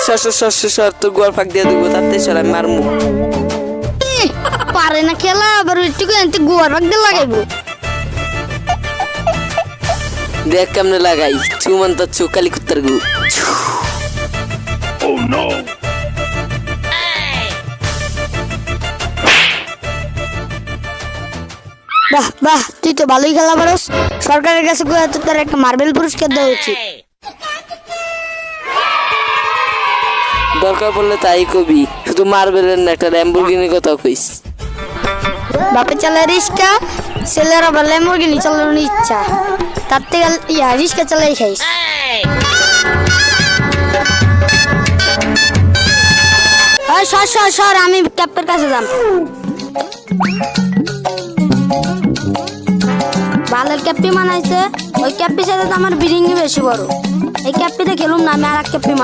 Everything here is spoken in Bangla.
সর তোর গোয়ার ফাঁক দিয়ে দেবো তাতে সর আমি মারমু পারে না খেলা আবার একটু এনতে গোয়ার ভাগ দিয়ে লাগাইবো দেখ কেমনে লাগাই চুমান তো চোকালি কুত্তার গু বাহ বাহ তুই তো ভালোই খেলা পারস সরকারের কাছে গোয়া তো তার একটা মার্বেল পুরস্কার দেওয়া উচিত দরকার পড়লে তাই কবি শুধু মার্বেলের না একটা ল্যাম্বরগিনির কথা কইস বাপে চালায় রিস্কা ছেলেরা আবার ল্যাম্বরগিনি চালানোর ইচ্ছা তার থেকে রিস্কা চালাই খাইস সর আমি ক্যাপের কাছে যাম ভালো ক্যাপি মানাইছে ওই ক্যাপি সাথে তো আমার বিরিঙ্গি বেশি বড় এই ক্যাপিতে খেলুম না আমি আর এক ক্যাপি